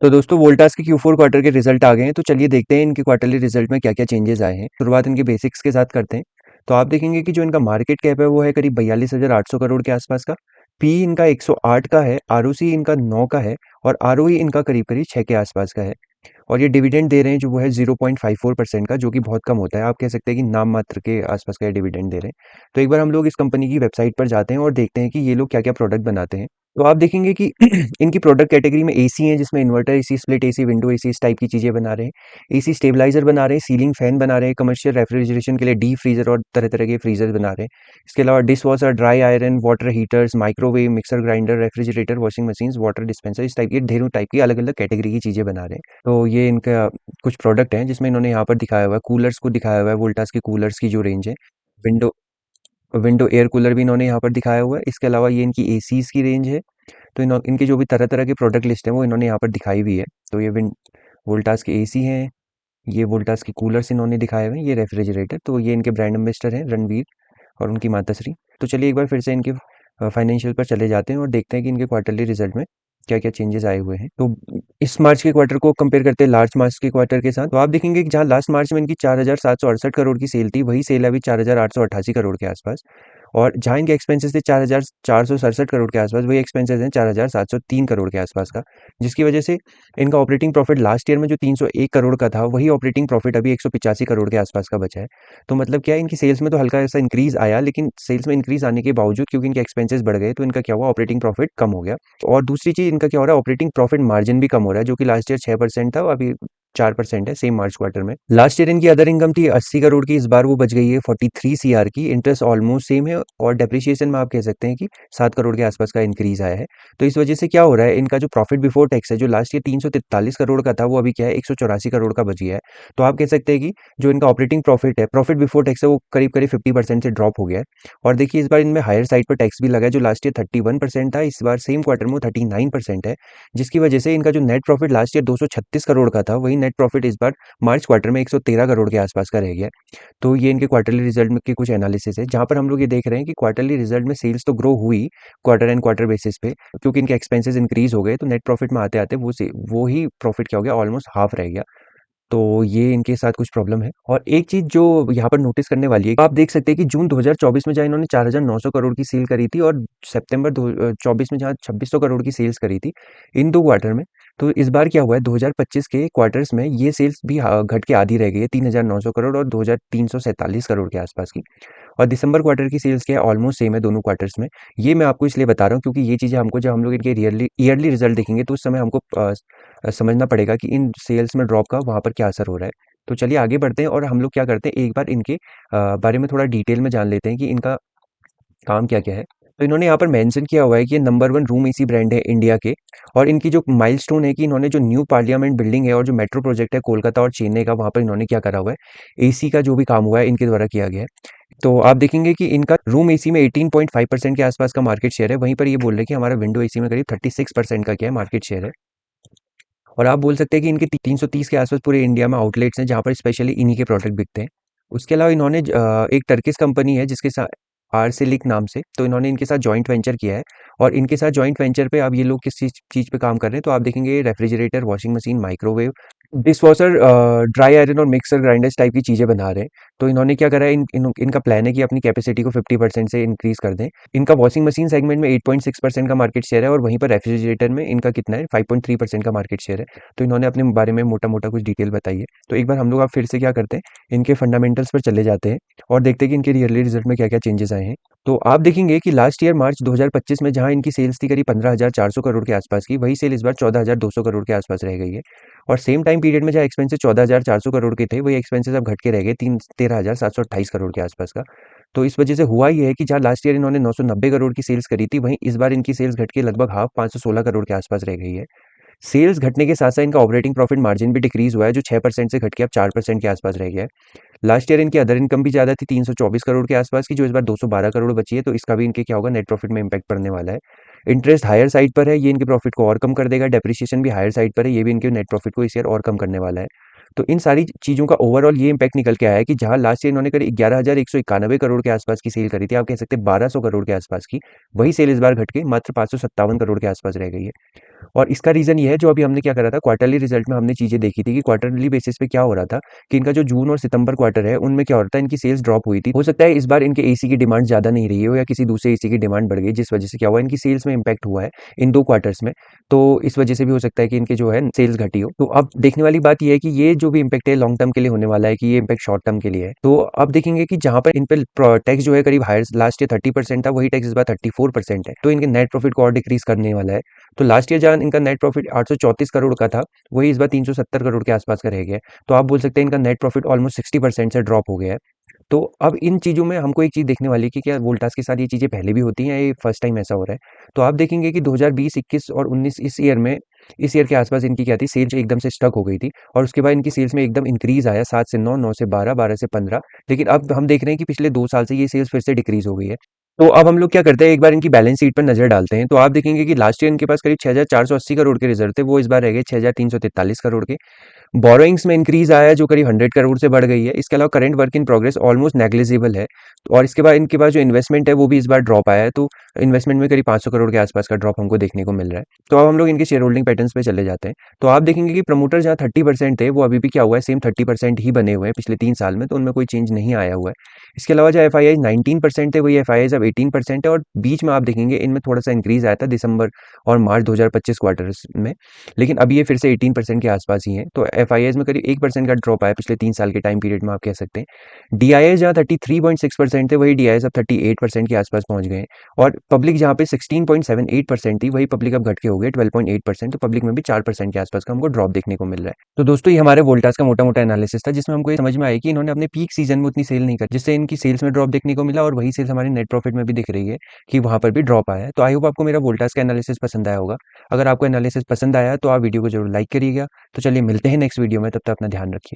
तो दोस्तों वोल्टास के Q4 क्वार्टर के रिजल्ट आ गए हैं। तो चलिए देखते हैं इनके क्वार्टरली रिजल्ट में क्या क्या चेंजेस आए हैं। शुरुआत इनके बेसिक्स के साथ करते हैं। तो आप देखेंगे कि जो इनका मार्केट कैप है वो है करीब 42,800 करोड़ के आसपास का। पी इनका 108 का है, आरओसी इनका 9 का है और आरओई इनका करीब करीब 6 के आसपास का है। और ये डिविडेंड दे रहे हैं जो वो है 0.54% का, जो कि बहुत कम होता है। आप कह सकते हैं कि नाम मात्र के आसपास का ये डिविडेंड दे रहे हैं। तो एक बार हम लोग इस कंपनी की वेबसाइट पर जाते हैं और देखते हैं कि ये लोग क्या क्या प्रोडक्ट बनाते हैं। तो आप देखेंगे कि इनकी प्रोडक्ट कैटेगरी में एसी है, जिसमें inverter AC, split AC, window AC, इस टाइप की चीज़ें बना रहे हैं। एसी स्टेबलाइजर बना रहे हैं, सीलिंग फैन बना रहे हैं, कमर्शियल रेफ्रिजरेशन के लिए डीप फ्रीजर और तरह तरह के फ्रीजर बना रहे हैं। इसके अलावा dish washer, dry iron, water heaters, microwave, mixer grinder, refrigerator, washing machine, water dispenser, इस टाइप की ढेरों टाइप की अलग अलग कैटेगरी की चीज़ें बना रहे हैं। तो ये इनका कुछ प्रोडक्ट हैं जिसमें इन्होंने यहाँ पर दिखाया हुआ है। कूलर्स को दिखाया हुआ है, वोल्टास के कूलर्स की जो रेंज है। विंडो विंडो एयर कूलर भी इन्होंने यहाँ पर दिखाया हुआ है। इसके अलावा ये इनकी एसीज की रेंज है। तो इनके जो भी तरह तरह के प्रोडक्ट लिस्ट हैं वो इन्होंने यहाँ पर दिखाई हुई है। तो ये विन वोल्टास के एसी हैं, ये वोल्टास के कूलर्स इन्होंने दिखाए हुए हैं, ये रेफ्रिजरेटर। तो ये इनके ब्रांड एम्बेसडर हैं रणवीर और उनकी माताश्री। तो चलिए एक बार फिर से इनके फाइनेंशियल पर चले जाते हैं और देखते हैं कि इनके क्वार्टरली रिजल्ट में क्या क्या चेंजेस आए हुए हैं। तो इस मार्च के क्वार्टर को कंपेयर करते हैं लास्ट मार्च के क्वार्टर के साथ। तो आप देखेंगे कि जहाँ लास्ट मार्च में इनकी 4,768 करोड़ की सेल थी, वही सेल है अभी 4,888 करोड़ के आसपास। और जहाँ इनके एक्सपेंसेस थे 4,467 करोड़ के आसपास, वही एक्सपेंसेस हैं 4,703 करोड़ के आसपास का। जिसकी वजह से इनका ऑपरेटिंग प्रॉफिट लास्ट ईयर में जो 301 करोड़ का था, वही ऑपरेटिंग प्रॉफिट अभी 185 करोड़ के आसपास का बचा है। तो मतलब क्या है, इनकी सेल्स में तो हल्का ऐसा इंक्रीज आया, लेकिन सेल्स में इंक्रीज आने के बावजूद क्योंकि इनके एक्सपेंसेस बढ़ गए, तो इनका क्या हुआ, ऑपरेटिंग प्रॉफिट कम हो गया। और दूसरी चीज इनका क्या हो रहा है, ऑपरेटिंग प्रॉफिट मार्जिन भी कम हो रहा है, जो कि लास्ट ईयर 6% था, अभी 4% है सेम मार्च क्वार्टर में। लास्ट ईयर इनकी अदर इनकम थी 80 करोड़ की, इस बार वो बच गई है 43 सीआर की। इंटरेस्ट ऑलमोस्ट सेम है और डेप्रिसिएशन में आप कह सकते हैं कि 7 करोड़ के आसपास का इंक्रीज आया है। तो इस वजह से क्या हो रहा है, इनका जो प्रॉफिट बिफोर टैक्स है, जो लास्ट ईयर 343 करोड़ का था, वो अभी क्या है 184 करोड़ का बच गया है। तो आप कह सकते हैं कि जो इनका ऑपरेटिंग प्रॉफिट है, प्रॉफिट बिफोर टैक्स है, वो करीब करीब 50% से ड्रॉप हो गया है। और देखिए इस बार इनमें हायर साइड पर टैक्स भी लगा है, जो लास्ट ईयर 31% था, इस बार सेम क्वार्टर में 39% है। जिसकी वजह से इनका जो net profit last year 236 crore का था, वही नेट प्रॉफिट इस बार मार्च क्वार्टर में 113 करोड़ के आसपास का रह गया। तो ये इनके क्वार्टरली रिजल्ट में के कुछ एनालिसिस है, जहां पर हम लोग ये देख रहे हैं कि क्वार्टरली रिजल्ट में सेल्स तो ग्रो हुई क्वार्टर एंड क्वार्टर बेसिस पे, क्योंकि इनके एक्सपेंसेस इंक्रीज हो गए, तो नेट प्रॉफिट में आते आते वो ही प्रॉफिट क्या हो गया, ऑलमोस्ट हाफ रह गया। तो ये इनके साथ कुछ प्रॉब्लम है। और एक चीज़ जो यहाँ पर नोटिस करने वाली है, आप देख सकते हैं कि जून 2024 में जहाँ इन्होंने 4,900 करोड़ की सेल करी थी और सितंबर 24 में जहाँ 2,600 करोड़ की सेल्स करी थी, इन 2 क्वार्टर में। तो इस बार क्या हुआ है, 2025 के क्वार्टर्स में ये सेल्स भी घट के आधी रह गई है, 3,900 करोड़ और 2,347 करोड़ के आसपास की। और दिसंबर क्वार्टर की सेल्स क्या है, ऑलमोस्ट सेम है दोनों क्वार्टर्स में। ये मैं आपको इसलिए बता रहा हूँ क्योंकि ये चीज़ें हमको, जब हम लोग इनके ईयरली रिजल्ट देखेंगे, तो उस समय हमको समझना पड़ेगा कि इन सेल्स में ड्रॉप का वहाँ पर क्या असर हो रहा है। तो चलिए आगे बढ़ते हैं और हम लोग क्या करते हैं, एक बार इनके बारे में थोड़ा डिटेल में जान लेते हैं कि इनका काम क्या क्या है। तो इन्होंने यहाँ पर मेंशन किया हुआ है कि ये नंबर 1 रूम एसी ब्रांड है इंडिया के। और इनकी जो माइलस्टोन है कि इन्होंने जो न्यू पार्लियामेंट बिल्डिंग है और जो मेट्रो प्रोजेक्ट है कोलकाता और चेन्नई का, वहाँ पर इन्होंने क्या करा हुआ है, एसी का जो भी काम हुआ है इनके द्वारा किया गया है। तो आप देखेंगे कि इनका रूम एसी में 18.5% के आसपास का मार्केट शेयर है। वहीं पर ये बोल रहे हैं कि हमारा विंडो एसी में करीब 36% का क्या है, मार्केट शेयर है। और आप बोल सकते हैं कि इनके 330 के आसपास पूरे इंडिया में आउटलेट्स हैं, जहाँ पर स्पेशली इन्हीं के प्रोडक्ट बिकते हैं। उसके अलावा इन्होंने एक टर्किश कंपनी है जिसके साथ आर्सेलिक नाम से, तो इन्होंने इनके साथ जॉइंट वेंचर किया है। और इनके साथ जॉइंट वेंचर पे अब ये लोग किस चीज़ पे काम कर रहे हैं, तो आप देखेंगे refrigerator, washing machine, microwave, dishwasher, dry iron और मिक्सर ग्राइंडर्स टाइप की चीज़ें बना रहे हैं। तो इन्होंने क्या करा है, इनका प्लान है कि अपनी कैपेसिटी को 50% से इंक्रीज कर दें। इनका वॉशिंग मशीन सेगमेंट में 8.6% का मार्केट शेयर है और वहीं पर रेफ्रिजरेटर में इनका कितना है, 5.3% का मार्केट शेयर है। तो इन्होंने अपने बारे में मोटा मोटा कुछ डिटेल बताई है। तो एक बार हम लोग आप फिर से क्या करते हैं, इनके फंडामेंटल्स पर चले जाते हैं और देखते हैं कि इनके ईयरली रिजल्ट में क्या क्या चेंजेस आए हैं। तो आप देखेंगे कि लास्ट ईयर मार्च 2025 में जहां इनकी सेल्स थी करीब 15,400 करोड़ के आसपास की, वही सेल इस बार 14,200 करोड़ के आसपास रह गई है। और सेम टाइम पीरियड में जहाँ एक्सपेंसेस 14,400 करोड़ के थे, वही एक्सपेंसेस अब घट के रह गए 13,728 करोड़ के आसपास का। तो इस वजह से हुआ ये है कि जहाँ लास्ट ईयर इन्होंने 990 करोड़ की सेल्स करी थी, वहीं इस बार इनकी सेल्स घट के लगभग हाफ 516 करोड़ के आसपास रह गई है। सेल्स घटने के साथ साथ इनका ऑपरेटिंग प्रॉफिट मार्जिन भी डिक्रीज हुआ है, जो 6% से घट के अब 4% के आसपास रह गया है। लास्ट ईयर इनकी अदर इनकम भी ज़्यादा थी 324 करोड़ के आसपास की, जो इस बार 212 करोड़ बची है, तो इसका भी इनके क्या होगा, नेट प्रॉफिट में इंपैक्ट पड़ने वाला है। इंटरेस्ट हायर साइड पर है, ये इनके प्रॉफिट को और कम कर देगा। डेप्रिसिएशन भी हायर साइड पर है, ये भी इनके नेट प्रॉफिट को इस ईयर और कम करने वाला है। तो इन सारी चीज़ों का ओवरऑल ये इम्पैक्ट निकल के आया है कि जहाँ लास्ट ईयर इन्होंने करीब 11,191 करोड़ के आसपास की सेल करी थी, आप कह सकते हैं 1200 करोड़ के आसपास की, वही सेल इस बार घट के मात्र 557 करोड़ के आसपास रह गई है। और इसका रीज़न ये है, जो अभी हमने क्या करा था, क्वार्टरली रिजल्ट में हमने चीज़ें देखी थी कि क्वार्टरली बेसिस पे क्या हो रहा था कि इनका जो जून और सितंबर क्वार्टर है उनमें क्या हो रहा था, इनकी सेल्स ड्रॉप हुई थी। हो सकता है इस बार इनके एसी की डिमांड ज़्यादा नहीं रही हो या किसी दूसरे एसी की डिमांड बढ़ गई, जिस वजह से क्या हुआ, इनकी सेल्स में इम्पैक्ट हुआ है इन 2 क्वार्टर्स में। तो इस वजह से भी हो सकता है कि इनके जो है सेल्स घटी हो। तो अब देखने वाली बात ये है कि ये जो भी इम्पैक्ट है लॉन्ग टर्म के लिए होने वाला है कि ये इम्पैक्ट शॉर्ट टर्म के लिए है। तो अब देखेंगे कि जहाँ पर इन पे टैक्स जो है करीब हायर लास्ट ईयर 30% था, वही टैक्स इस बार 34% है। तो इनके नेट प्रॉफिट को और डिक्रीज करने वाला है। तो लास्ट ईयर जहाँ इनका नेट प्रॉफिट 834 करोड़ का था, वही इस बार 370 करोड़ के आसपास का रह गया है। तो आप बोल सकते हैं इनका नेट प्रॉफिट ऑलमोस्ट 60% से ड्रॉप हो गया है। तो अब इन चीज़ों में हमको एक चीज़ देखने वाली है कि क्या वोल्टास के साथ ये चीज़ें पहले भी होती हैं या ये फर्स्ट टाइम ऐसा हो रहा है। तो आप देखेंगे कि 2020, 21 और 19 इस ईयर के आसपास इनकी क्या थी, सेल्स एकदम से स्टक हो गई थी और उसके बाद इनकी सेल्स में एकदम इंक्रीज आया, 7 से 9, 9 से 12, 12 से 15। लेकिन अब हम देख रहे हैं कि पिछले 2 साल से ये सेल्स फिर से डिक्रीज हो गई है। तो अब हम लोग क्या करते हैं, एक बार इनकी बैलेंस शीट पर नजर डालते हैं। तो आप देखेंगे कि लास्ट ईयर इनके पास करीब 6,480 करोड़ के रिजर्व थे, वो इस बार रह गए 6,343 करोड़ के। बोरोइंग्स में इंक्रीज आया है जो करीब 100 करोड़ से बढ़ गई है। इसके अलावा current work in progress almost negligible है। और इसके बाद इनके पास जो इन्वेस्टमेंट है वो भी इस बार ड्रॉप आया है। तो इन्वेस्टमेंट में करीब 500 करोड़ के आसपास का ड्रॉप हमको देखने को मिल रहा है। तो अब हम लोग इनके शेयर होल्डिंग पैटर्न्स पे चले जाते हैं। तो आप देखेंगे कि प्रमोटर जहाँ 30% थे, वो अभी भी क्या हुआ है, सेम 30% ही बने हुए हैं पिछले 3 साल में, तो उनमें कोई चेंज नहीं आया हुआ है। इसके अलावा जो एफ आई आई 19% है, वही एफ आई आई अब 18% है। और बीच में आप देखेंगे इनमें थोड़ा सा इंक्रीज आया था दिसंबर और मार्च 2025 क्वार्टर्स में, लेकिन अभी ये फिर से 18% के आसपास ही है। तो एफ आई में करीब 1% का ड्रॉप आया पिछले 3 साल के टाइम पीरियड में, आप कह सकते हैं। डी आई एस जहाँ 33.6% थे, वही डी आई एस अब 38% के आसपास पहुंच गए हैं। और पब्लिक जहाँ पे 16.78% थी, वही पब्लिक अब घट के हो गई 12.8%। तो पब्लिक में भी 4% के आसपास का हमको ड्रॉप देखने को मिल रहा है। तो दोस्तों ये हमारे वोल्टास का मोटा मोटा एनालिसिस था, जिसमें हमको ये समझ में आया कि इन्होंने अपने पीक सीजन में उतनी सेल नहीं करी, जिससे इनकी सेल्स में ड्रॉप देखने को मिला और वही सेल्स हमारे नेट प्रॉफिट में भी दिख रही है कि वहां पर भी ड्रॉप आया है। तो आई होप आपको मेरा वोल्टास का एनालिसिस पसंद आया होगा। अगर आपको एनालिसिस पसंद आया तो आप वीडियो को जरूर लाइक करिएगा। तो चलिए मिलते हैं नेक्स्ट वीडियो में, तब तक अपना ध्यान रखिए।